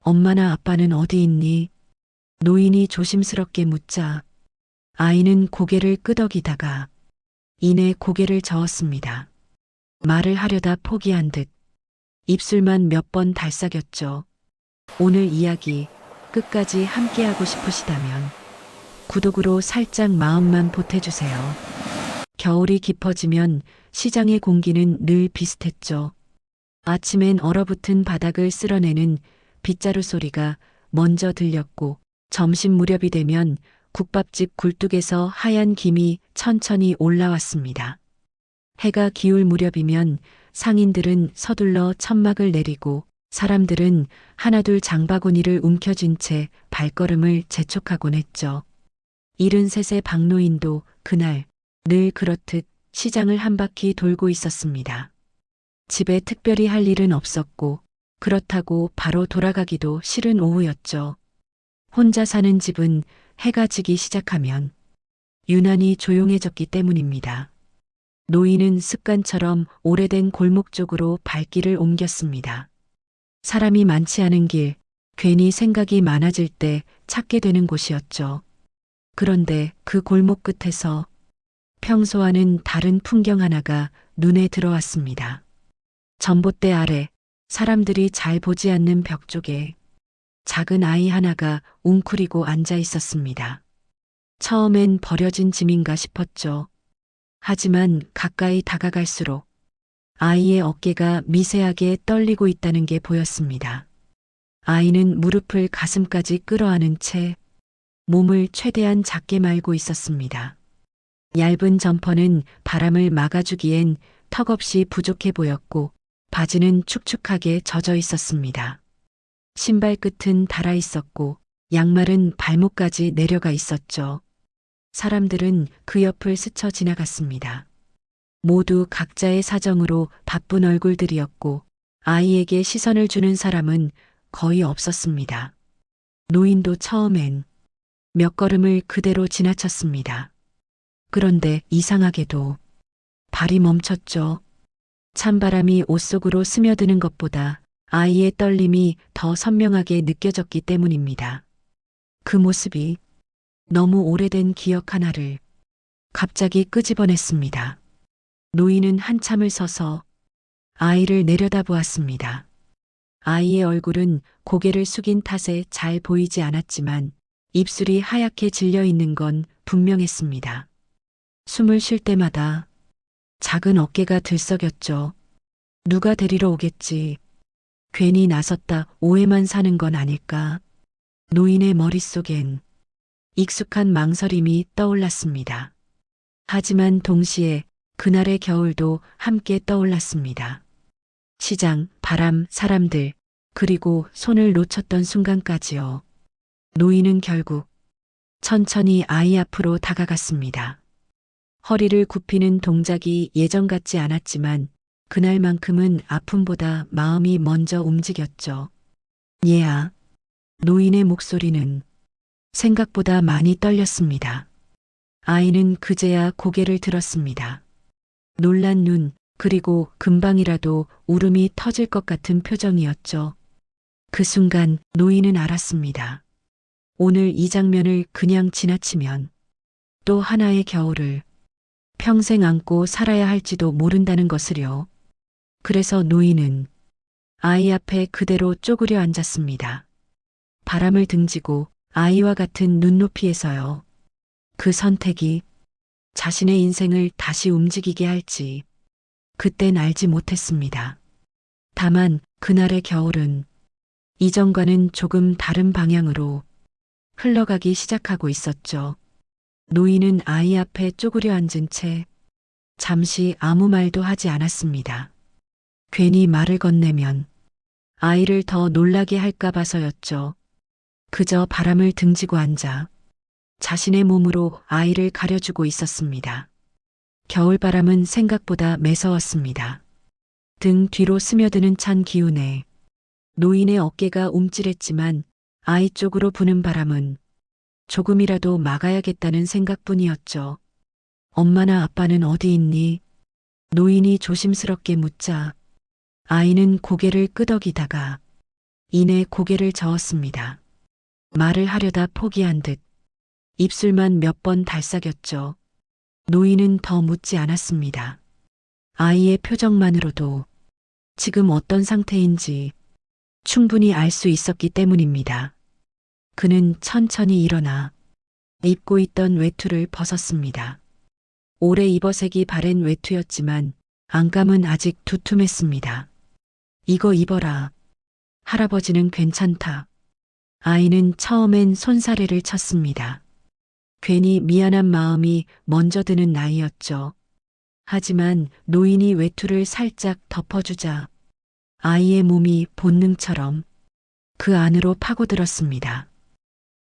엄마나 아빠는 어디 있니? 노인이 조심스럽게 묻자 아이는 고개를 끄덕이다가 이내 고개를 저었습니다. 말을 하려다 포기한 듯 입술만 몇 번 달싹였죠. 오늘 이야기 끝까지 함께하고 싶으시다면 구독으로 살짝 마음만 보태주세요. 겨울이 깊어지면 시장의 공기는 늘 비슷했죠. 아침엔 얼어붙은 바닥을 쓸어내는 빗자루 소리가 먼저 들렸고 점심 무렵이 되면 국밥집 굴뚝에서 하얀 김이 천천히 올라왔습니다. 해가 기울 무렵이면 상인들은 서둘러 천막을 내리고 사람들은 하나둘 장바구니를 움켜쥔 채 발걸음을 재촉하곤 했죠. 73세 박노인도 그날 늘 그렇듯 시장을 한 바퀴 돌고 있었습니다. 집에 특별히 할 일은 없었고 그렇다고 바로 돌아가기도 싫은 오후였죠. 혼자 사는 집은 해가 지기 시작하면 유난히 조용해졌기 때문입니다. 노인은 습관처럼 오래된 골목 쪽으로 발길을 옮겼습니다. 사람이 많지 않은 길, 괜히 생각이 많아질 때 찾게 되는 곳이었죠. 그런데 그 골목 끝에서 평소와는 다른 풍경 하나가 눈에 들어왔습니다. 전봇대 아래 사람들이 잘 보지 않는 벽 쪽에 작은 아이 하나가 웅크리고 앉아 있었습니다. 처음엔 버려진 짐인가 싶었죠. 하지만 가까이 다가갈수록 아이의 어깨가 미세하게 떨리고 있다는 게 보였습니다. 아이는 무릎을 가슴까지 끌어안은 채 몸을 최대한 작게 말고 있었습니다. 얇은 점퍼는 바람을 막아주기엔 턱없이 부족해 보였고 바지는 축축하게 젖어 있었습니다. 신발 끝은 닳아 있었고 양말은 발목까지 내려가 있었죠. 사람들은 그 옆을 스쳐 지나갔습니다. 모두 각자의 사정으로 바쁜 얼굴들이었고 아이에게 시선을 주는 사람은 거의 없었습니다. 노인도 처음엔 몇 걸음을 그대로 지나쳤습니다. 그런데 이상하게도 발이 멈췄죠. 찬바람이 옷 속으로 스며드는 것보다 아이의 떨림이 더 선명하게 느껴졌기 때문입니다. 그 모습이 너무 오래된 기억 하나를 갑자기 끄집어냈습니다. 노인은 한참을 서서 아이를 내려다보았습니다. 아이의 얼굴은 고개를 숙인 탓에 잘 보이지 않았지만 입술이 하얗게 질려 있는 건 분명했습니다. 숨을 쉴 때마다 작은 어깨가 들썩였죠. 누가 데리러 오겠지. 괜히 나섰다 오해만 사는 건 아닐까. 노인의 머릿속엔 익숙한 망설임이 떠올랐습니다. 하지만 동시에 그날의 겨울도 함께 떠올랐습니다. 시장, 바람, 사람들, 그리고 손을 놓쳤던 순간까지요. 노인은 결국 천천히 아이 앞으로 다가갔습니다. 허리를 굽히는 동작이 예전 같지 않았지만 그날만큼은 아픔보다 마음이 먼저 움직였죠. 얘야. 노인의 목소리는 생각보다 많이 떨렸습니다. 아이는 그제야 고개를 들었습니다. 놀란 눈, 그리고 금방이라도 울음이 터질 것 같은 표정이었죠. 그 순간 노인은 알았습니다. 오늘 이 장면을 그냥 지나치면 또 하나의 겨울을 평생 안고 살아야 할지도 모른다는 것을요. 그래서 노인은 아이 앞에 그대로 쪼그려 앉았습니다. 바람을 등지고 아이와 같은 눈높이에서요. 그 선택이 자신의 인생을 다시 움직이게 할지 그땐 알지 못했습니다. 다만 그날의 겨울은 이전과는 조금 다른 방향으로 흘러가기 시작하고 있었죠. 노인은 아이 앞에 쪼그려 앉은 채 잠시 아무 말도 하지 않았습니다. 괜히 말을 건네면 아이를 더 놀라게 할까 봐서였죠. 그저 바람을 등지고 앉아 자신의 몸으로 아이를 가려주고 있었습니다. 겨울바람은 생각보다 매서웠습니다. 등 뒤로 스며드는 찬 기운에 노인의 어깨가 움찔했지만 아이 쪽으로 부는 바람은 조금이라도 막아야겠다는 생각뿐이었죠. 엄마나 아빠는 어디 있니? 노인이 조심스럽게 묻자 아이는 고개를 끄덕이다가 이내 고개를 저었습니다. 말을 하려다 포기한 듯 입술만 몇 번 달싹였죠. 노인은 더 묻지 않았습니다. 아이의 표정만으로도 지금 어떤 상태인지 충분히 알 수 있었기 때문입니다. 그는 천천히 일어나 입고 있던 외투를 벗었습니다. 오래 입어색이 바랜 외투였지만 안감은 아직 두툼했습니다. 이거 입어라. 할아버지는 괜찮다. 아이는 처음엔 손사래를 쳤습니다. 괜히 미안한 마음이 먼저 드는 나이였죠. 하지만 노인이 외투를 살짝 덮어주자 아이의 몸이 본능처럼 그 안으로 파고들었습니다.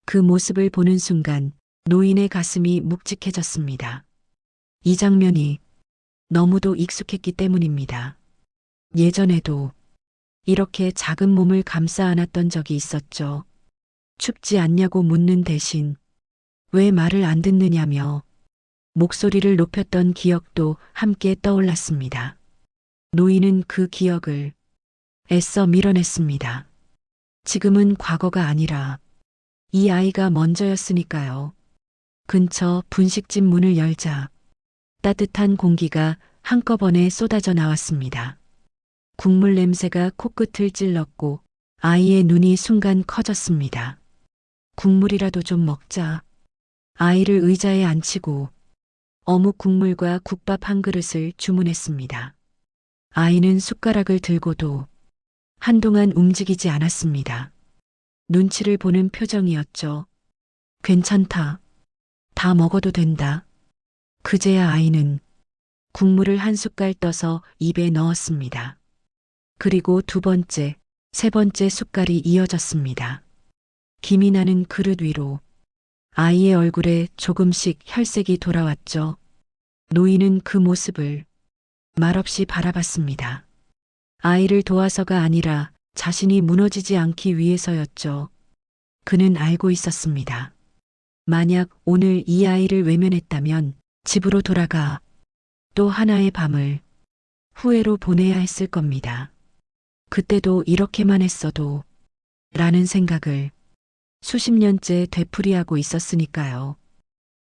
그 모습을 보는 순간 노인의 가슴이 묵직해졌습니다. 이 장면이 너무도 익숙했기 때문입니다. 예전에도 이렇게 작은 몸을 감싸 안았던 적이 있었죠. 춥지 않냐고 묻는 대신 왜 말을 안 듣느냐며 목소리를 높였던 기억도 함께 떠올랐습니다. 노인은 그 기억을 애써 밀어냈습니다. 지금은 과거가 아니라 이 아이가 먼저였으니까요. 근처 분식집 문을 열자 따뜻한 공기가 한꺼번에 쏟아져 나왔습니다. 국물 냄새가 코끝을 찔렀고 아이의 눈이 순간 커졌습니다. 국물이라도 좀 먹자. 아이를 의자에 앉히고 어묵 국물과 국밥 한 그릇을 주문했습니다. 아이는 숟가락을 들고도 한동안 움직이지 않았습니다. 눈치를 보는 표정이었죠. 괜찮다. 다 먹어도 된다. 그제야 아이는 국물을 한 숟갈 떠서 입에 넣었습니다. 그리고 두 번째, 세 번째 숟갈이 이어졌습니다. 김이 나는 그릇 위로 아이의 얼굴에 조금씩 혈색이 돌아왔죠. 노인은 그 모습을 말없이 바라봤습니다. 아이를 도와서가 아니라 자신이 무너지지 않기 위해서였죠. 그는 알고 있었습니다. 만약 오늘 이 아이를 외면했다면 집으로 돌아가 또 하나의 밤을 후회로 보내야 했을 겁니다. 그때도 이렇게만 했어도 라는 생각을 수십 년째 되풀이하고 있었으니까요.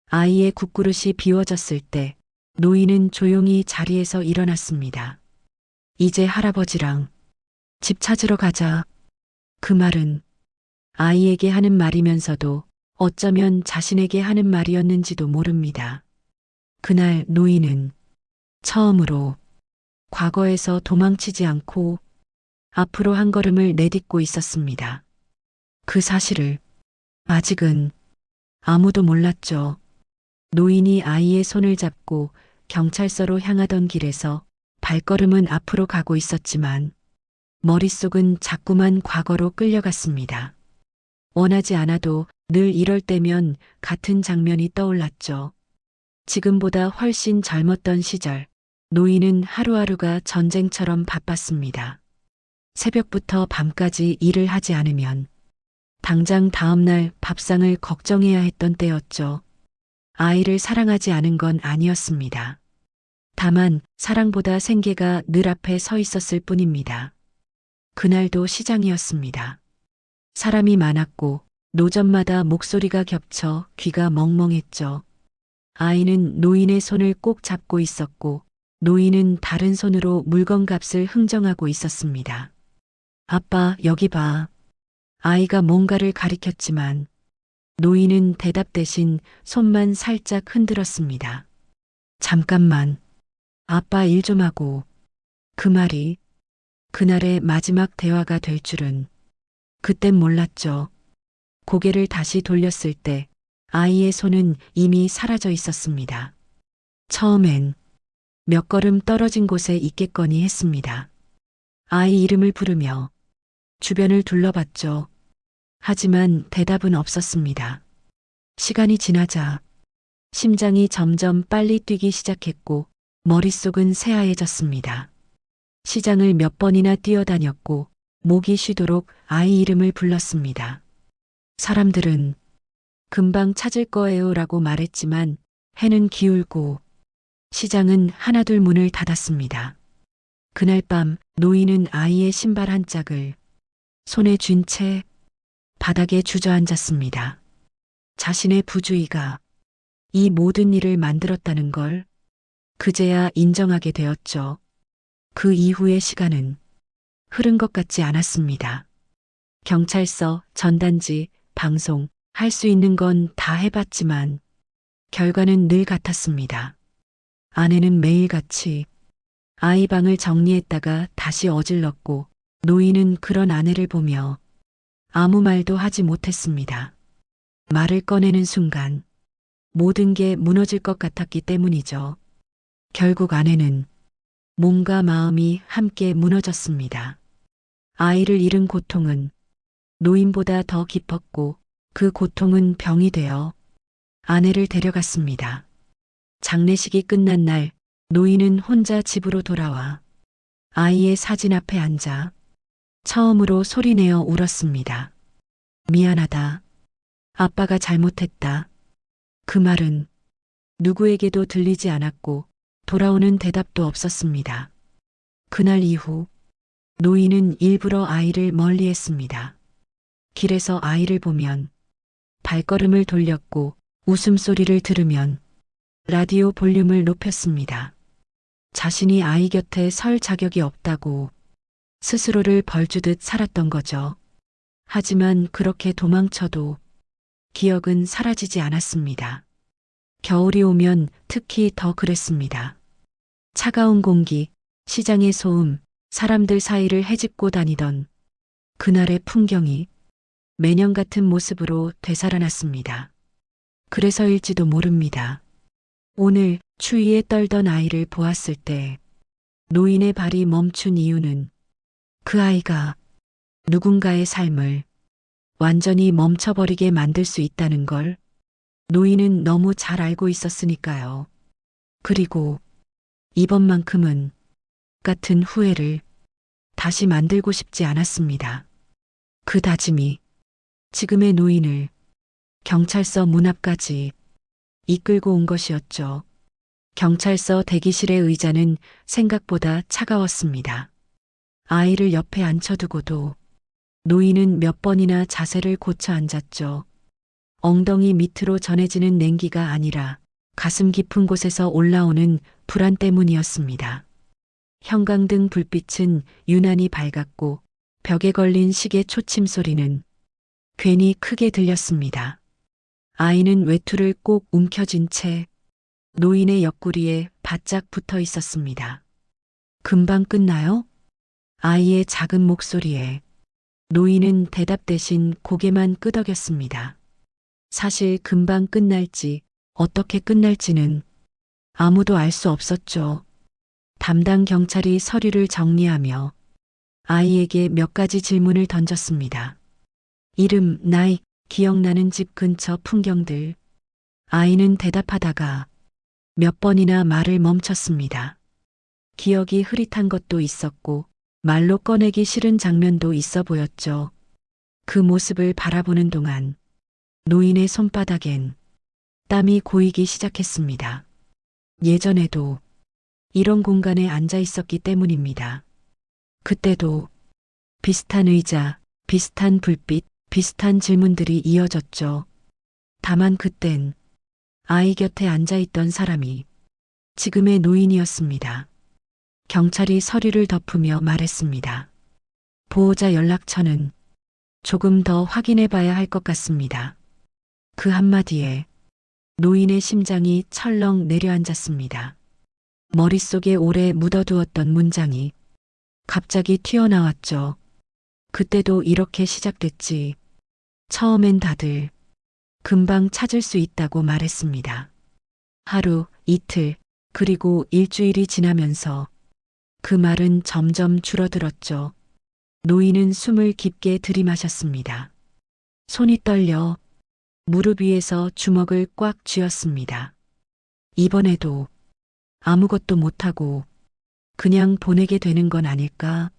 아이의 국그릇이 비워졌을 때 노인은 조용히 자리에서 일어났습니다. 이제 할아버지랑 집 찾으러 가자. 그 말은 아이에게 하는 말이면서도 어쩌면 자신에게 하는 말이었는지도 모릅니다. 그날 노인은 처음으로 과거에서 도망치지 않고 앞으로 한 걸음을 내딛고 있었습니다. 그 사실을 아직은 아무도 몰랐죠. 노인이 아이의 손을 잡고 경찰서로 향하던 길에서 발걸음은 앞으로 가고 있었지만 머릿속은 자꾸만 과거로 끌려갔습니다. 원하지 않아도 늘 이럴 때면 같은 장면이 떠올랐죠. 지금보다 훨씬 젊었던 시절, 노인은 하루하루가 전쟁처럼 바빴습니다. 새벽부터 밤까지 일을 하지 않으면 당장 다음날 밥상을 걱정해야 했던 때였죠. 아이를 사랑하지 않은 건 아니었습니다. 다만 사랑보다 생계가 늘 앞에 서 있었을 뿐입니다. 그날도 시장이었습니다. 사람이 많았고 노점마다 목소리가 겹쳐 귀가 멍멍했죠. 아이는 노인의 손을 꼭 잡고 있었고 노인은 다른 손으로 물건값을 흥정하고 있었습니다. 아빠, 여기 봐. 아이가 뭔가를 가리켰지만 노인은 대답 대신 손만 살짝 흔들었습니다. 잠깐만. 아빠 일 좀 하고. 그 말이 그날의 마지막 대화가 될 줄은 그땐 몰랐죠. 고개를 다시 돌렸을 때 아이의 손은 이미 사라져 있었습니다. 처음엔 몇 걸음 떨어진 곳에 있겠거니 했습니다. 아이 이름을 부르며 주변을 둘러봤죠. 하지만 대답은 없었습니다. 시간이 지나자 심장이 점점 빨리 뛰기 시작했고 머릿속은 새하얘졌습니다. 시장을 몇 번이나 뛰어다녔고 목이 쉬도록 아이 이름을 불렀습니다. 사람들은 금방 찾을 거예요 라고 말했지만 해는 기울고 시장은 하나둘 문을 닫았습니다. 그날 밤 노인은 아이의 신발 한 짝을 손에 쥔 채 바닥에 주저앉았습니다. 자신의 부주의가 이 모든 일을 만들었다는 걸 그제야 인정하게 되었죠. 그 이후의 시간은 흐른 것 같지 않았습니다. 경찰서, 전단지, 방송, 할 수 있는 건 다 해봤지만 결과는 늘 같았습니다. 아내는 매일같이 아이 방을 정리했다가 다시 어질렀고 노인은 그런 아내를 보며 아무 말도 하지 못했습니다. 말을 꺼내는 순간 모든 게 무너질 것 같았기 때문이죠. 결국 아내는 몸과 마음이 함께 무너졌습니다. 아이를 잃은 고통은 노인보다 더 깊었고 그 고통은 병이 되어 아내를 데려갔습니다. 장례식이 끝난 날 노인은 혼자 집으로 돌아와 아이의 사진 앞에 앉아 처음으로 소리내어 울었습니다. 미안하다. 아빠가 잘못했다. 그 말은 누구에게도 들리지 않았고 돌아오는 대답도 없었습니다. 그날 이후 노인은 일부러 아이를 멀리했습니다. 길에서 아이를 보면 발걸음을 돌렸고 웃음소리를 들으면 라디오 볼륨을 높였습니다. 자신이 아이 곁에 설 자격이 없다고 스스로를 벌주듯 살았던 거죠. 하지만 그렇게 도망쳐도 기억은 사라지지 않았습니다. 겨울이 오면 특히 더 그랬습니다. 차가운 공기, 시장의 소음, 사람들 사이를 헤집고 다니던 그날의 풍경이 매년 같은 모습으로 되살아났습니다. 그래서일지도 모릅니다. 오늘 추위에 떨던 아이를 보았을 때 노인의 발이 멈춘 이유는 그 아이가 누군가의 삶을 완전히 멈춰버리게 만들 수 있다는 걸 노인은 너무 잘 알고 있었으니까요. 그리고 이번만큼은 같은 후회를 다시 만들고 싶지 않았습니다. 그 다짐이 지금의 노인을 경찰서 문 앞까지 이끌고 온 것이었죠. 경찰서 대기실의 의자는 생각보다 차가웠습니다. 아이를 옆에 앉혀두고도 노인은 몇 번이나 자세를 고쳐 앉았죠. 엉덩이 밑으로 전해지는 냉기가 아니라 가슴 깊은 곳에서 올라오는 불안 때문이었습니다. 형광등 불빛은 유난히 밝았고 벽에 걸린 시계 초침 소리는 괜히 크게 들렸습니다. 아이는 외투를 꼭 움켜쥔 채 노인의 옆구리에 바짝 붙어 있었습니다. 금방 끝나요? 아이의 작은 목소리에 노인은 대답 대신 고개만 끄덕였습니다. 사실 금방 끝날지 어떻게 끝날지는 아무도 알 수 없었죠. 담당 경찰이 서류를 정리하며 아이에게 몇 가지 질문을 던졌습니다. 이름, 나이, 기억나는 집 근처 풍경들. 아이는 대답하다가 몇 번이나 말을 멈췄습니다. 기억이 흐릿한 것도 있었고 말로 꺼내기 싫은 장면도 있어 보였죠. 그 모습을 바라보는 동안 노인의 손바닥엔 땀이 고이기 시작했습니다. 예전에도 이런 공간에 앉아 있었기 때문입니다. 그때도 비슷한 의자, 비슷한 불빛, 비슷한 질문들이 이어졌죠. 다만 그땐 아이 곁에 앉아 있던 사람이 지금의 노인이었습니다. 경찰이 서류를 덮으며 말했습니다. 보호자 연락처는 조금 더 확인해 봐야 할 것 같습니다. 그 한마디에 노인의 심장이 철렁 내려앉았습니다. 머릿속에 오래 묻어두었던 문장이 갑자기 튀어나왔죠. 그때도 이렇게 시작됐지. 처음엔 다들 금방 찾을 수 있다고 말했습니다. 하루, 이틀, 그리고 일주일이 지나면서 그 말은 점점 줄어들었죠. 노인은 숨을 깊게 들이마셨습니다. 손이 떨려 무릎 위에서 주먹을 꽉 쥐었습니다. 이번에도 아무것도 못하고 그냥 보내게 되는 건 아닐까?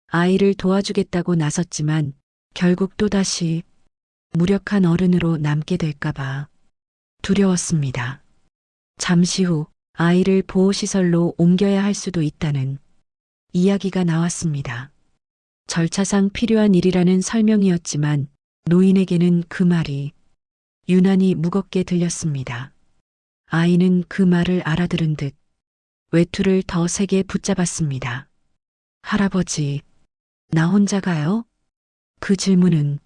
아이를 도와주겠다고 나섰지만 결국 또다시 무력한 어른으로 남게 될까봐 두려웠습니다. 잠시 후 아이를 보호시설로 옮겨야 할 수도 있다는 이야기가 나왔습니다. 절차상 필요한 일이라는 설명이었지만 노인에게는 그 말이 유난히 무겁게 들렸습니다. 아이는 그 말을 알아들은 듯 외투를 더 세게 붙잡았습니다. 할아버지, 나 혼자 가요? 그 질문은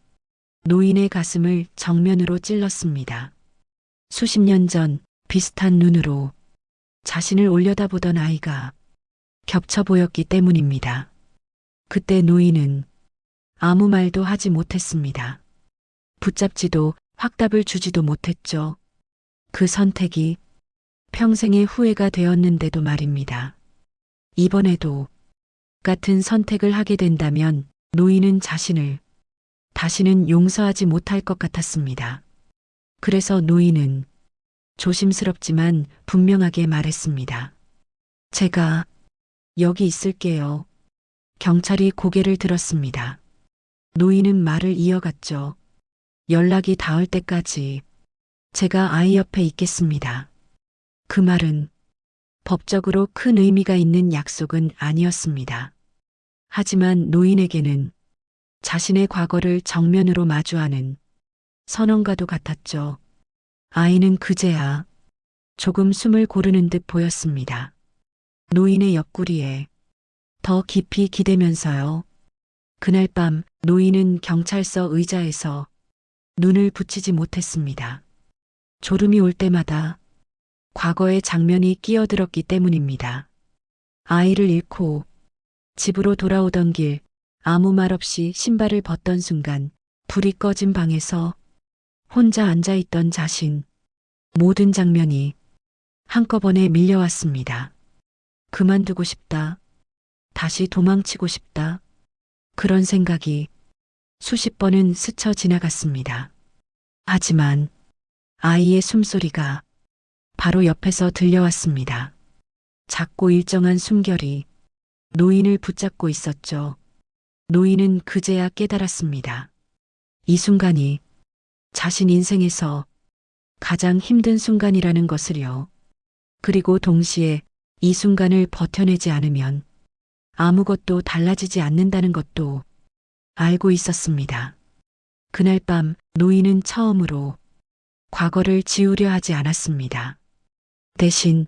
노인의 가슴을 정면으로 찔렀습니다. 수십 년 전 비슷한 눈으로 자신을 올려다보던 아이가 겹쳐 보였기 때문입니다. 그때 노인은 아무 말도 하지 못했습니다. 붙잡지도 확답을 주지도 못했죠. 그 선택이 평생의 후회가 되었는데도 말입니다. 이번에도 같은 선택을 하게 된다면 노인은 자신을 다시는 용서하지 못할 것 같았습니다. 그래서 노인은 조심스럽지만 분명하게 말했습니다. 제가 여기 있을게요. 경찰이 고개를 들었습니다. 노인은 말을 이어갔죠. 연락이 닿을 때까지 제가 아이 옆에 있겠습니다. 그 말은 법적으로 큰 의미가 있는 약속은 아니었습니다. 하지만 노인에게는 자신의 과거를 정면으로 마주하는 선언과도 같았죠. 아이는 그제야 조금 숨을 고르는 듯 보였습니다. 노인의 옆구리에 더 깊이 기대면서요. 그날 밤 노인은 경찰서 의자에서 눈을 붙이지 못했습니다. 졸음이 올 때마다 과거의 장면이 끼어들었기 때문입니다. 아이를 잃고 집으로 돌아오던 길 아무 말 없이 신발을 벗던 순간 불이 꺼진 방에서 혼자 앉아있던 자신, 모든 장면이 한꺼번에 밀려왔습니다. 그만두고 싶다. 다시 도망치고 싶다. 그런 생각이 수십 번은 스쳐 지나갔습니다. 하지만 아이의 숨소리가 바로 옆에서 들려왔습니다. 작고 일정한 숨결이 노인을 붙잡고 있었죠. 노인은 그제야 깨달았습니다. 이 순간이 자신 인생에서 가장 힘든 순간이라는 것을요. 그리고 동시에 이 순간을 버텨내지 않으면 아무것도 달라지지 않는다는 것도 알고 있었습니다. 그날 밤 노인은 처음으로 과거를 지우려 하지 않았습니다. 대신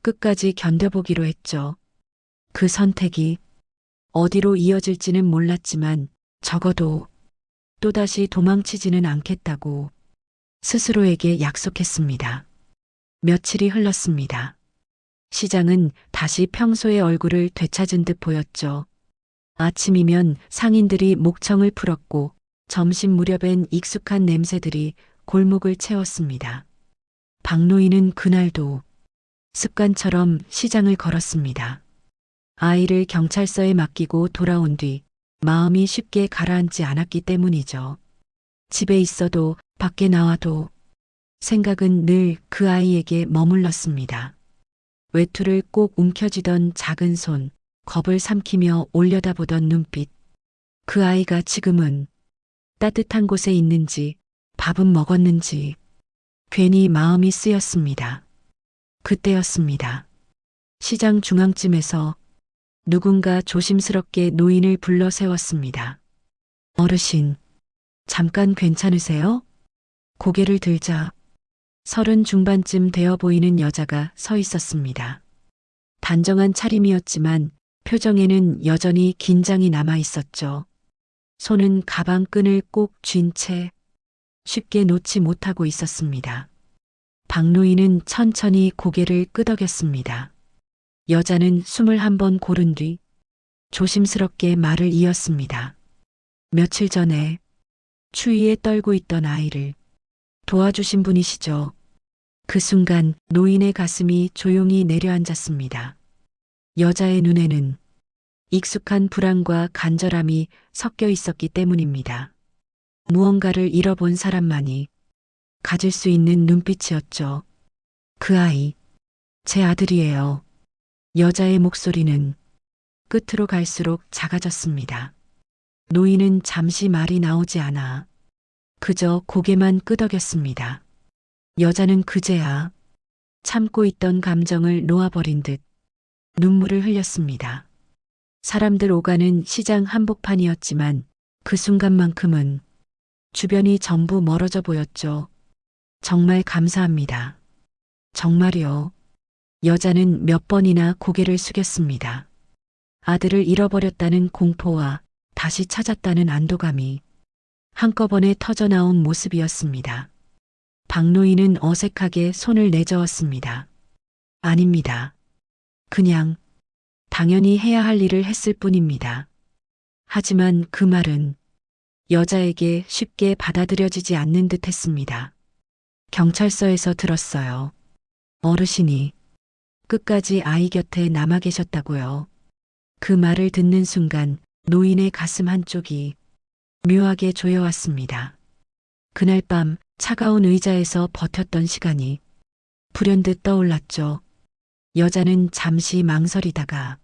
끝까지 견뎌보기로 했죠. 그 선택이 어디로 이어질지는 몰랐지만 적어도 또다시 도망치지는 않겠다고 스스로에게 약속했습니다. 며칠이 흘렀습니다. 시장은 다시 평소의 얼굴을 되찾은 듯 보였죠. 아침이면 상인들이 목청을 풀었고 점심 무렵엔 익숙한 냄새들이 골목을 채웠습니다. 박노인은 그날도 습관처럼 시장을 걸었습니다. 아이를 경찰서에 맡기고 돌아온 뒤 마음이 쉽게 가라앉지 않았기 때문이죠. 집에 있어도 밖에 나와도 생각은 늘 그 아이에게 머물렀습니다. 외투를 꼭 움켜쥐던 작은 손, 겁을 삼키며 올려다보던 눈빛. 그 아이가 지금은 따뜻한 곳에 있는지 밥은 먹었는지 괜히 마음이 쓰였습니다. 그때였습니다. 시장 중앙쯤에서 누군가 조심스럽게 노인을 불러 세웠습니다. 어르신, 잠깐 괜찮으세요? 고개를 들자 30 중반쯤 되어 보이는 여자가 서 있었습니다. 단정한 차림이었지만 표정에는 여전히 긴장이 남아 있었죠. 손은 가방 끈을 꼭 쥔 채 쉽게 놓지 못하고 있었습니다. 박노인은 천천히 고개를 끄덕였습니다. 여자는 숨을 한 번 고른 뒤 조심스럽게 말을 이었습니다. 며칠 전에 추위에 떨고 있던 아이를 도와주신 분이시죠. 그 순간 노인의 가슴이 조용히 내려앉았습니다. 여자의 눈에는 익숙한 불안과 간절함이 섞여 있었기 때문입니다. 무언가를 잃어본 사람만이 가질 수 있는 눈빛이었죠. 그 아이, 제 아들이에요. 여자의 목소리는 끝으로 갈수록 작아졌습니다. 노인은 잠시 말이 나오지 않아 그저 고개만 끄덕였습니다. 여자는 그제야 참고 있던 감정을 놓아버린 듯 눈물을 흘렸습니다. 사람들 오가는 시장 한복판이었지만 그 순간만큼은 주변이 전부 멀어져 보였죠. 정말 감사합니다. 정말요. 여자는 몇 번이나 고개를 숙였습니다. 아들을 잃어버렸다는 공포와 다시 찾았다는 안도감이 한꺼번에 터져나온 모습이었습니다. 박노인은 어색하게 손을 내저었습니다. 아닙니다. 그냥 당연히 해야 할 일을 했을 뿐입니다. 하지만 그 말은 여자에게 쉽게 받아들여지지 않는 듯 했습니다. 경찰서에서 들었어요. 어르신이 끝까지 아이 곁에 남아 계셨다고요. 그 말을 듣는 순간 노인의 가슴 한쪽이 묘하게 조여왔습니다. 그날 밤 차가운 의자에서 버텼던 시간이 불현듯 떠올랐죠. 여자는 잠시 망설이다가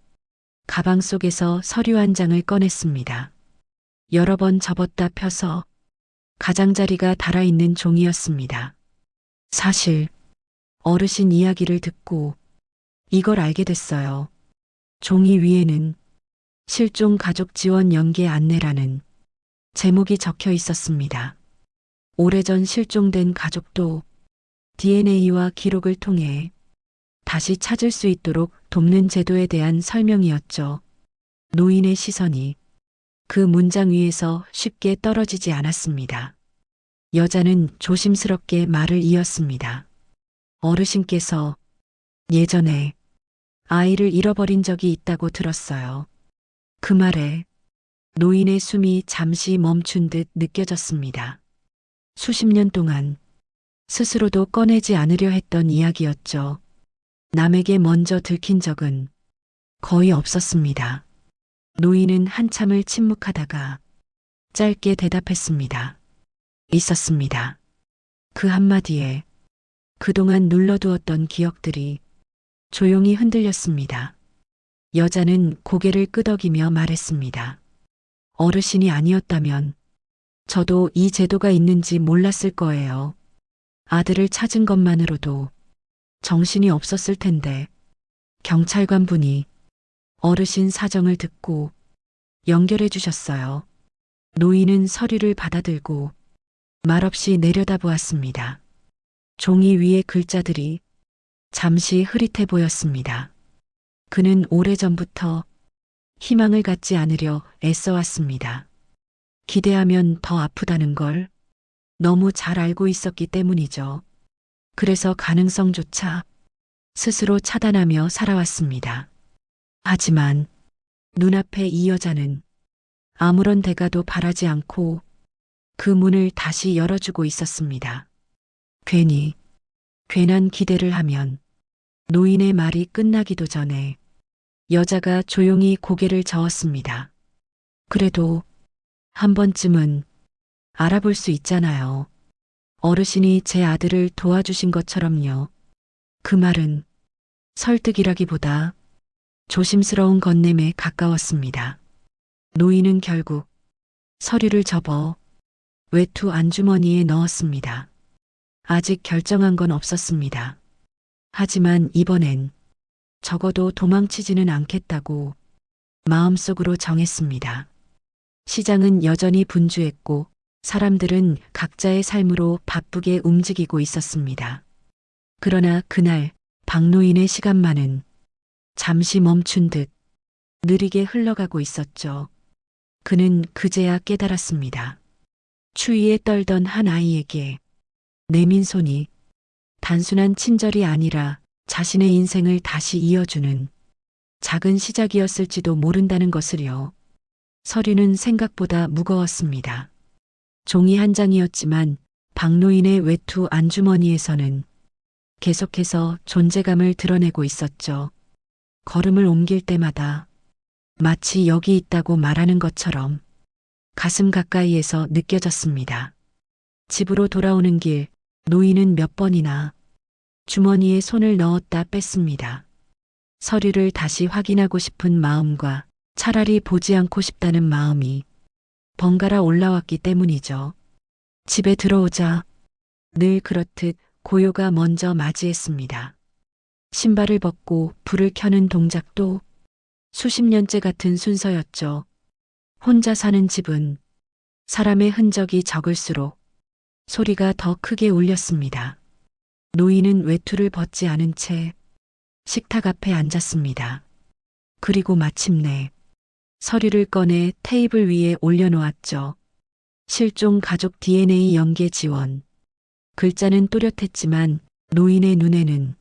가방 속에서 서류 한 장을 꺼냈습니다. 여러 번 접었다 펴서 가장자리가 달아있는 종이였습니다. 사실 어르신 이야기를 듣고 이걸 알게 됐어요. 종이 위에는 실종 가족 지원 연계 안내라는 제목이 적혀 있었습니다. 오래전 실종된 가족도 DNA와 기록을 통해 다시 찾을 수 있도록 돕는 제도에 대한 설명이었죠. 노인의 시선이 그 문장 위에서 쉽게 떨어지지 않았습니다. 여자는 조심스럽게 말을 이었습니다. 어르신께서 예전에 아이를 잃어버린 적이 있다고 들었어요. 그 말에 노인의 숨이 잠시 멈춘 듯 느껴졌습니다. 수십 년 동안 스스로도 꺼내지 않으려 했던 이야기였죠. 남에게 먼저 들킨 적은 거의 없었습니다. 노인은 한참을 침묵하다가 짧게 대답했습니다. 있었습니다. 그 한마디에 그동안 눌러두었던 기억들이 조용히 흔들렸습니다. 여자는 고개를 끄덕이며 말했습니다. 어르신이 아니었다면 저도 이 제도가 있는지 몰랐을 거예요. 아들을 찾은 것만으로도 정신이 없었을 텐데 경찰관 분이 어르신 사정을 듣고 연결해 주셨어요. 노인은 서류를 받아들고 말없이 내려다보았습니다. 종이 위의 글자들이 잠시 흐릿해 보였습니다. 그는 오래전부터 희망을 갖지 않으려 애써왔습니다. 기대하면 더 아프다는 걸 너무 잘 알고 있었기 때문이죠. 그래서 가능성조차 스스로 차단하며 살아왔습니다. 하지만 눈앞에 이 여자는 아무런 대가도 바라지 않고 그 문을 다시 열어주고 있었습니다. 괜한 기대를 하면 노인의 말이 끝나기도 전에 여자가 조용히 고개를 저었습니다. 그래도 한 번쯤은 알아볼 수 있잖아요. 어르신이 제 아들을 도와주신 것처럼요. 그 말은 설득이라기보다 조심스러운 건nem에 가까웠습니다. 노인은 결국 서류를 접어 외투 안주머니에 넣었습니다. 아직 결정한 건 없었습니다. 하지만 이번엔 적어도 도망치지는 않겠다고 마음속으로 정했습니다. 시장은 여전히 분주했고 사람들은 각자의 삶으로 바쁘게 움직이고 있었습니다. 그러나 그날 박노인의 시간만은 잠시 멈춘 듯 느리게 흘러가고 있었죠. 그는 그제야 깨달았습니다. 추위에 떨던 한 아이에게 내민 손이 단순한 친절이 아니라 자신의 인생을 다시 이어주는 작은 시작이었을지도 모른다는 것을요. 서류는 생각보다 무거웠습니다. 종이 한 장이었지만 박노인의 외투 안주머니에서는 계속해서 존재감을 드러내고 있었죠. 걸음을 옮길 때마다 마치 여기 있다고 말하는 것처럼 가슴 가까이에서 느껴졌습니다. 집으로 돌아오는 길 노인은 몇 번이나 주머니에 손을 넣었다 뺐습니다. 서류를 다시 확인하고 싶은 마음과 차라리 보지 않고 싶다는 마음이 번갈아 올라왔기 때문이죠. 집에 들어오자 늘 그렇듯 고요가 먼저 맞이했습니다. 신발을 벗고 불을 켜는 동작도 수십 년째 같은 순서였죠. 혼자 사는 집은 사람의 흔적이 적을수록 소리가 더 크게 울렸습니다. 노인은 외투를 벗지 않은 채 식탁 앞에 앉았습니다. 그리고 마침내 서류를 꺼내 테이블 위에 올려놓았죠. 실종 가족 DNA 연계 지원. 글자는 또렷했지만 노인의 눈에는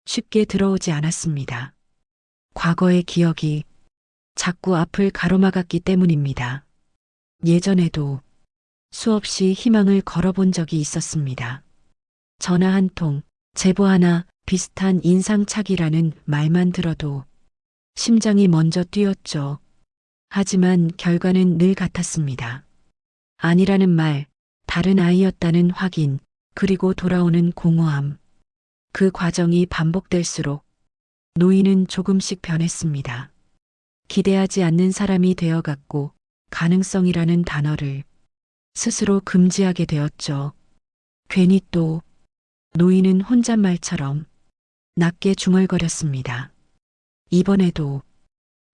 쉽게 들어오지 않았습니다. 과거의 기억이 자꾸 앞을 가로막았기 때문입니다. 예전에도 수없이 희망을 걸어본 적이 있었습니다. 전화 한 통, 제보 하나, 비슷한 인상착의라는 말만 들어도 심장이 먼저 뛰었죠. 하지만 결과는 늘 같았습니다. 아니라는 말, 다른 아이였다는 확인, 그리고 돌아오는 공허함. 그 과정이 반복될수록 노인은 조금씩 변했습니다. 기대하지 않는 사람이 되어갔고 가능성이라는 단어를 스스로 금지하게 되었죠. 괜히 또 노인은 혼잣말처럼 낮게 중얼거렸습니다. 이번에도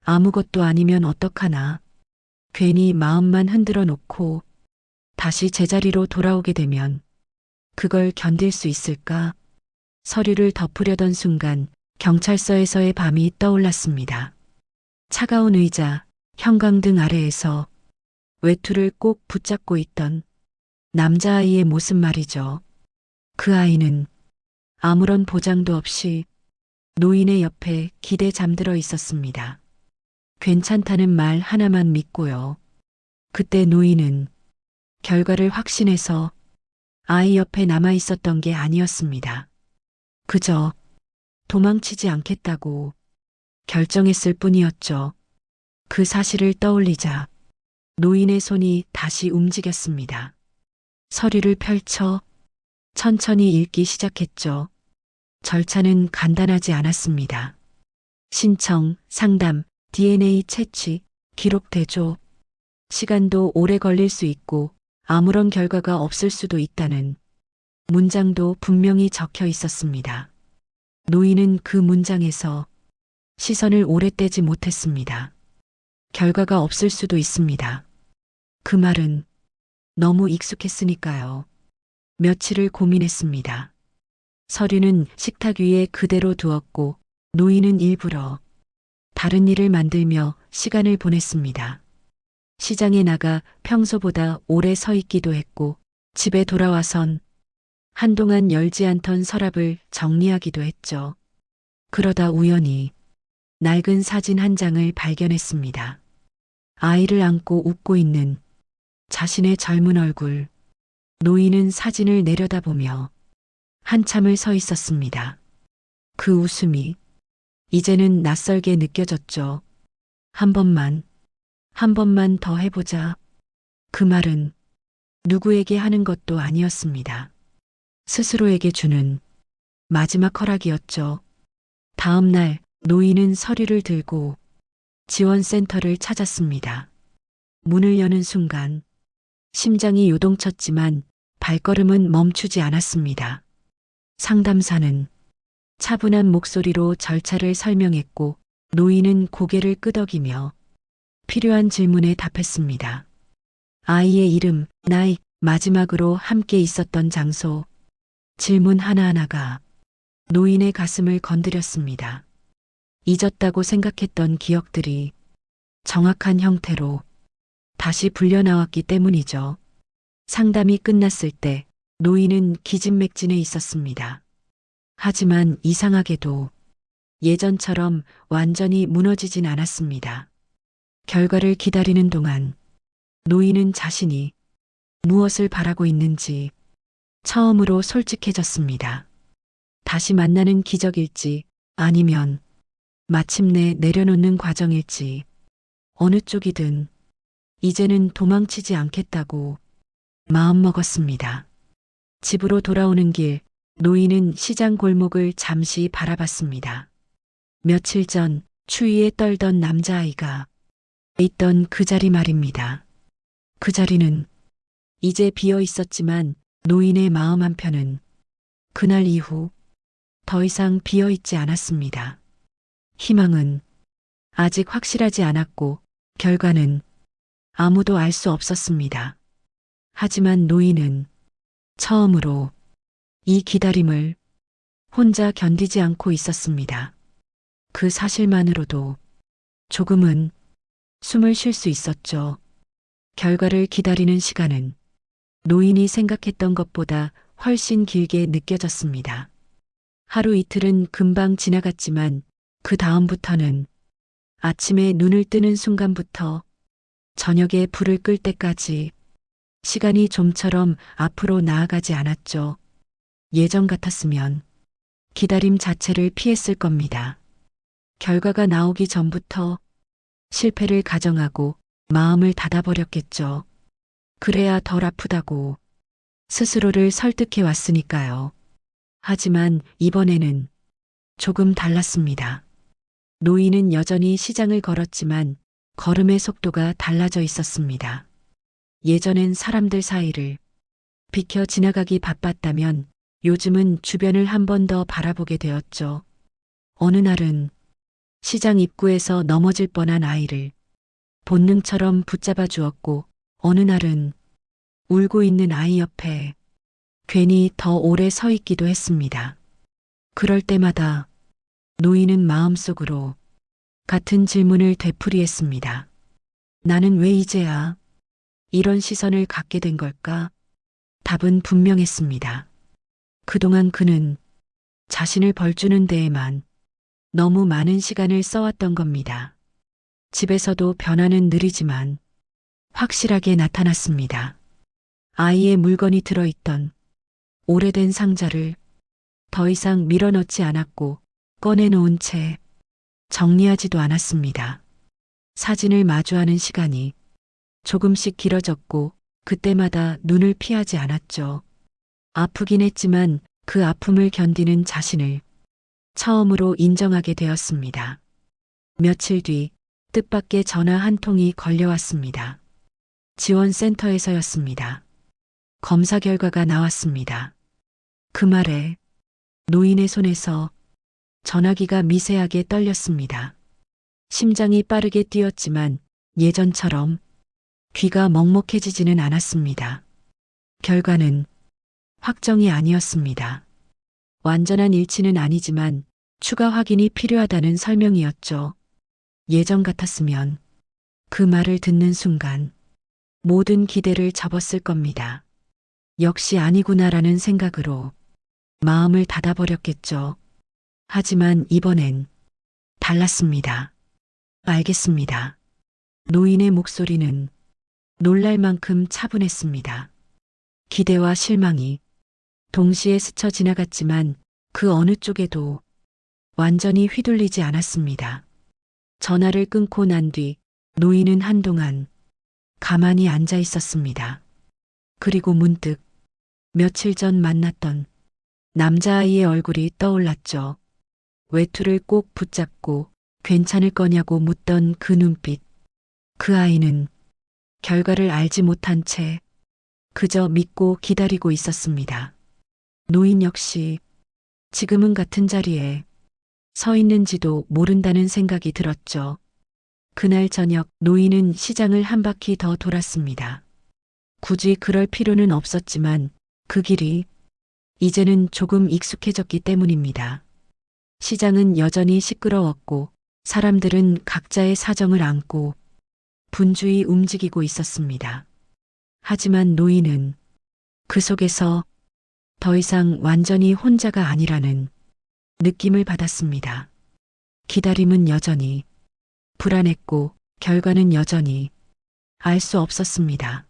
아무것도 아니면 어떡하나. 괜히 마음만 흔들어 놓고 다시 제자리로 돌아오게 되면 그걸 견딜 수 있을까? 서류를 덮으려던 순간 경찰서에서의 밤이 떠올랐습니다. 차가운 의자, 형광등 아래에서 외투를 꼭 붙잡고 있던 남자아이의 모습 말이죠. 그 아이는 아무런 보장도 없이 노인의 옆에 기대 잠들어 있었습니다. 괜찮다는 말 하나만 믿고요. 그때 노인은 결과를 확신해서 아이 옆에 남아 있었던 게 아니었습니다. 그저 도망치지 않겠다고 결정했을 뿐이었죠. 그 사실을 떠올리자 노인의 손이 다시 움직였습니다. 서류를 펼쳐 천천히 읽기 시작했죠. 절차는 간단하지 않았습니다. 신청, 상담, DNA 채취, 기록 대조. 시간도 오래 걸릴 수 있고 아무런 결과가 없을 수도 있다는 문장도 분명히 적혀 있었습니다. 노인은 그 문장에서 시선을 오래 떼지 못했습니다. 결과가 없을 수도 있습니다. 그 말은 너무 익숙했으니까요. 며칠을 고민했습니다. 서류는 식탁 위에 그대로 두었고 노인은 일부러 다른 일을 만들며 시간을 보냈습니다. 시장에 나가 평소보다 오래 서 있기도 했고 집에 돌아와선 한동안 열지 않던 서랍을 정리하기도 했죠. 그러다 우연히 낡은 사진 한 장을 발견했습니다. 아이를 안고 웃고 있는 자신의 젊은 얼굴. 노인은 사진을 내려다보며 한참을 서 있었습니다. 그 웃음이 이제는 낯설게 느껴졌죠. 한 번만 더 해보자. 그 말은 누구에게 하는 것도 아니었습니다. 스스로에게 주는 마지막 허락이었죠. 다음 날 노인은 서류를 들고 지원센터를 찾았습니다. 문을 여는 순간 심장이 요동쳤지만 발걸음은 멈추지 않았습니다. 상담사는 차분한 목소리로 절차를 설명했고 노인은 고개를 끄덕이며 필요한 질문에 답했습니다. 아이의 이름, 나이, 마지막으로 함께 있었던 장소. 질문 하나하나가 노인의 가슴을 건드렸습니다. 잊었다고 생각했던 기억들이 정확한 형태로 다시 불려나왔기 때문이죠. 상담이 끝났을 때 노인은 기진맥진해 있었습니다. 하지만 이상하게도 예전처럼 완전히 무너지진 않았습니다. 결과를 기다리는 동안 노인은 자신이 무엇을 바라고 있는지 처음으로 솔직해졌습니다. 다시 만나는 기적일지 아니면 마침내 내려놓는 과정일지 어느 쪽이든 이제는 도망치지 않겠다고 마음먹었습니다. 집으로 돌아오는 길 노인은 시장 골목을 잠시 바라봤습니다. 며칠 전 추위에 떨던 남자아이가 있던 그 자리 말입니다. 그 자리는 이제 비어 있었지만 노인의 마음 한편은 그날 이후 더 이상 비어 있지 않았습니다. 희망은 아직 확실하지 않았고 결과는 아무도 알 수 없었습니다. 하지만 노인은 처음으로 이 기다림을 혼자 견디지 않고 있었습니다. 그 사실만으로도 조금은 숨을 쉴 수 있었죠. 결과를 기다리는 시간은 노인이 생각했던 것보다 훨씬 길게 느껴졌습니다. 하루 이틀은 금방 지나갔지만 그 다음부터는 아침에 눈을 뜨는 순간부터 저녁에 불을 끌 때까지 시간이 좀처럼 앞으로 나아가지 않았죠. 예전 같았으면 기다림 자체를 피했을 겁니다. 결과가 나오기 전부터 실패를 가정하고 마음을 닫아버렸겠죠. 그래야 덜 아프다고 스스로를 설득해 왔으니까요. 하지만 이번에는 조금 달랐습니다. 노인은 여전히 시장을 걸었지만 걸음의 속도가 달라져 있었습니다. 예전엔 사람들 사이를 비켜 지나가기 바빴다면 요즘은 주변을 한 번 더 바라보게 되었죠. 어느 날은 시장 입구에서 넘어질 뻔한 아이를 본능처럼 붙잡아 주었고 어느 날은 울고 있는 아이 옆에 괜히 더 오래 서 있기도 했습니다. 그럴 때마다 노인은 마음속으로 같은 질문을 되풀이했습니다. 나는 왜 이제야 이런 시선을 갖게 된 걸까? 답은 분명했습니다. 그동안 그는 자신을 벌주는 데에만 너무 많은 시간을 써왔던 겁니다. 집에서도 변화는 느리지만 확실하게 나타났습니다. 아이의 물건이 들어있던 오래된 상자를 더 이상 밀어넣지 않았고 꺼내놓은 채 정리하지도 않았습니다. 사진을 마주하는 시간이 조금씩 길어졌고 그때마다 눈을 피하지 않았죠. 아프긴 했지만 그 아픔을 견디는 자신을 처음으로 인정하게 되었습니다. 며칠 뒤 뜻밖의 전화 한 통이 걸려왔습니다. 지원센터에서였습니다. 검사 결과가 나왔습니다. 그 말에 노인의 손에서 전화기가 미세하게 떨렸습니다. 심장이 빠르게 뛰었지만 예전처럼 귀가 먹먹해지지는 않았습니다. 결과는 확정이 아니었습니다. 완전한 일치는 아니지만 추가 확인이 필요하다는 설명이었죠. 예전 같았으면 그 말을 듣는 순간 모든 기대를 접었을 겁니다. 역시 아니구나라는 생각으로 마음을 닫아버렸겠죠. 하지만 이번엔 달랐습니다. 알겠습니다. 노인의 목소리는 놀랄 만큼 차분했습니다. 기대와 실망이 동시에 스쳐 지나갔지만 그 어느 쪽에도 완전히 휘둘리지 않았습니다. 전화를 끊고 난 뒤 노인은 한동안 가만히 앉아 있었습니다. 그리고 문득 며칠 전 만났던 남자아이의 얼굴이 떠올랐죠. 외투를 꼭 붙잡고 괜찮을 거냐고 묻던 그 눈빛. 그 아이는 결과를 알지 못한 채 그저 믿고 기다리고 있었습니다. 노인 역시 지금은 같은 자리에 서 있는지도 모른다는 생각이 들었죠. 그날 저녁 노인은 시장을 한 바퀴 더 돌았습니다. 굳이 그럴 필요는 없었지만 그 길이 이제는 조금 익숙해졌기 때문입니다. 시장은 여전히 시끄러웠고 사람들은 각자의 사정을 안고 분주히 움직이고 있었습니다. 하지만 노인은 그 속에서 더 이상 완전히 혼자가 아니라는 느낌을 받았습니다. 기다림은 여전히 불안했고 결과는 여전히 알 수 없었습니다.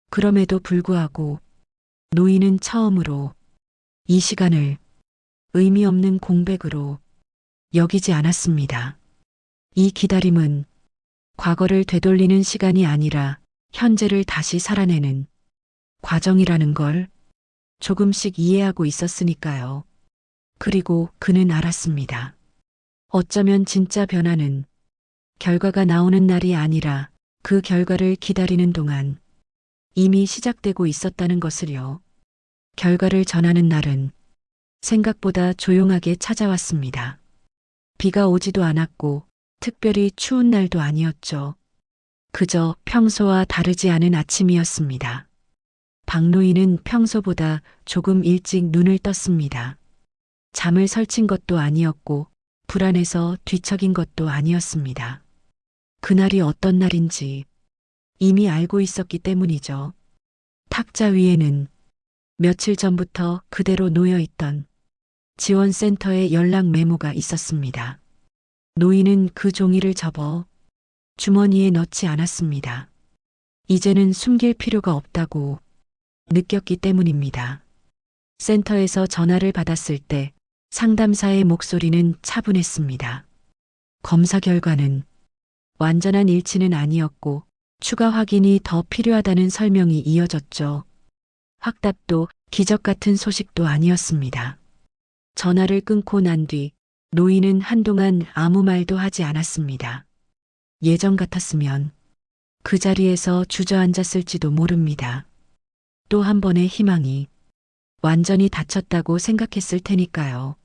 그럼에도 불구하고 노인은 처음으로 이 시간을 의미 없는 공백으로 여기지 않았습니다. 이 기다림은 과거를 되돌리는 시간이 아니라 현재를 다시 살아내는 과정이라는 걸 조금씩 이해하고 있었으니까요. 그리고 그는 알았습니다. 어쩌면 진짜 변화는 결과가 나오는 날이 아니라 그 결과를 기다리는 동안 이미 시작되고 있었다는 것을요. 결과를 전하는 날은 생각보다 조용하게 찾아왔습니다. 비가 오지도 않았고 특별히 추운 날도 아니었죠. 그저 평소와 다르지 않은 아침이었습니다. 박노인은 평소보다 조금 일찍 눈을 떴습니다. 잠을 설친 것도 아니었고 불안해서 뒤척인 것도 아니었습니다. 그날이 어떤 날인지 이미 알고 있었기 때문이죠. 탁자 위에는 며칠 전부터 그대로 놓여 있던 지원센터의 연락 메모가 있었습니다. 노인은 그 종이를 접어 주머니에 넣지 않았습니다. 이제는 숨길 필요가 없다고 느꼈기 때문입니다. 센터에서 전화를 받았을 때 상담사의 목소리는 차분했습니다. 검사 결과는 완전한 일치는 아니었고 추가 확인이 더 필요하다는 설명이 이어졌죠. 확답도 기적 같은 소식도 아니었습니다. 전화를 끊고 난 뒤 노인은 한동안 아무 말도 하지 않았습니다. 예전 같았으면 그 자리에서 주저앉았을지도 모릅니다. 또 한 번의 희망이 완전히 닫혔다고 생각했을 테니까요.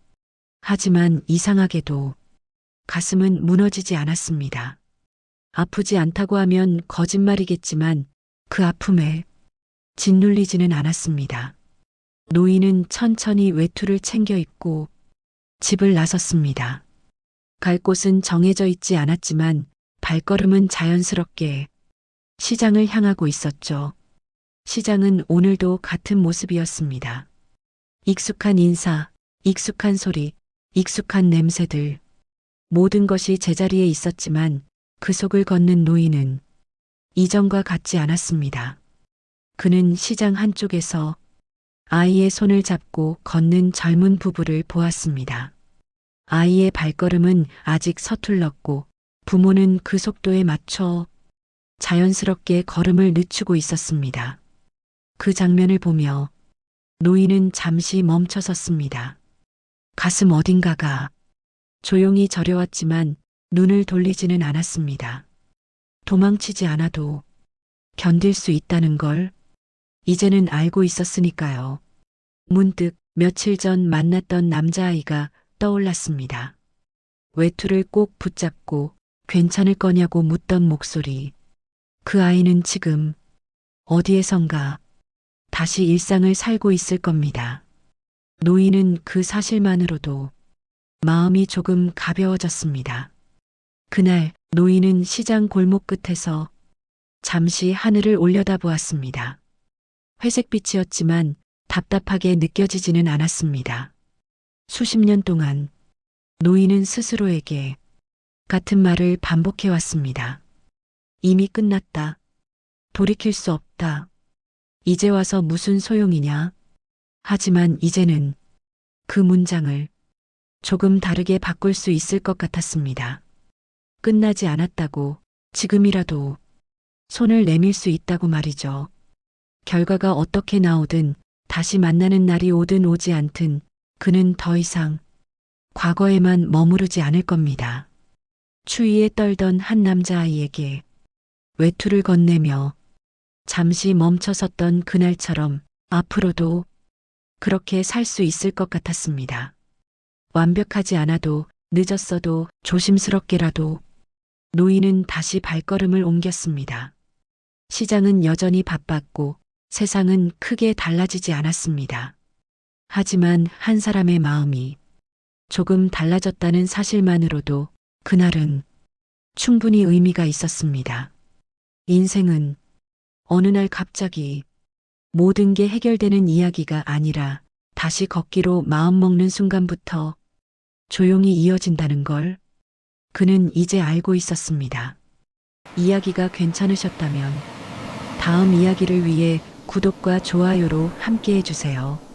하지만 이상하게도 가슴은 무너지지 않았습니다. 아프지 않다고 하면 거짓말이겠지만 그 아픔에 짓눌리지는 않았습니다. 노인은 천천히 외투를 챙겨 입고 집을 나섰습니다. 갈 곳은 정해져 있지 않았지만 발걸음은 자연스럽게 시장을 향하고 있었죠. 시장은 오늘도 같은 모습이었습니다. 익숙한 인사, 익숙한 소리, 익숙한 냄새들. 모든 것이 제자리에 있었지만 그 속을 걷는 노인은 이전과 같지 않았습니다. 그는 시장 한쪽에서 아이의 손을 잡고 걷는 젊은 부부를 보았습니다. 아이의 발걸음은 아직 서툴렀고 부모는 그 속도에 맞춰 자연스럽게 걸음을 늦추고 있었습니다. 그 장면을 보며 노인은 잠시 멈춰 섰습니다. 가슴 어딘가가 조용히 저려왔지만 눈을 돌리지는 않았습니다. 도망치지 않아도 견딜 수 있다는 걸 이제는 알고 있었으니까요. 문득 며칠 전 만났던 남자아이가 떠올랐습니다. 외투를 꼭 붙잡고 괜찮을 거냐고 묻던 목소리. 그 아이는 지금 어디에선가 다시 일상을 살고 있을 겁니다. 노인은 그 사실만으로도 마음이 조금 가벼워졌습니다. 그날 노인은 시장 골목 끝에서 잠시 하늘을 올려다보았습니다. 회색빛이었지만 답답하게 느껴지지는 않았습니다. 수십 년 동안 노인은 스스로에게 같은 말을 반복해왔습니다. 이미 끝났다. 돌이킬 수 없다. 이제 와서 무슨 소용이냐. 하지만 이제는 그 문장을 조금 다르게 바꿀 수 있을 것 같았습니다. 끝나지 않았다고, 지금이라도 손을 내밀 수 있다고 말이죠. 결과가 어떻게 나오든 다시 만나는 날이 오든 오지 않든 그는 더 이상 과거에만 머무르지 않을 겁니다. 추위에 떨던 한 남자아이에게 외투를 건네며 잠시 멈춰 섰던 그날처럼 앞으로도 그렇게 살 수 있을 것 같았습니다. 완벽하지 않아도 늦었어도 조심스럽게라도 노인은 다시 발걸음을 옮겼습니다. 시장은 여전히 바빴고 세상은 크게 달라지지 않았습니다. 하지만 한 사람의 마음이 조금 달라졌다는 사실만으로도 그날은 충분히 의미가 있었습니다. 인생은 어느 날 갑자기 모든 게 해결되는 이야기가 아니라 다시 걷기로 마음먹는 순간부터 조용히 이어진다는 걸 그는 이제 알고 있었습니다. 이야기가 괜찮으셨다면 다음 이야기를 위해 구독과 좋아요로 함께 해주세요.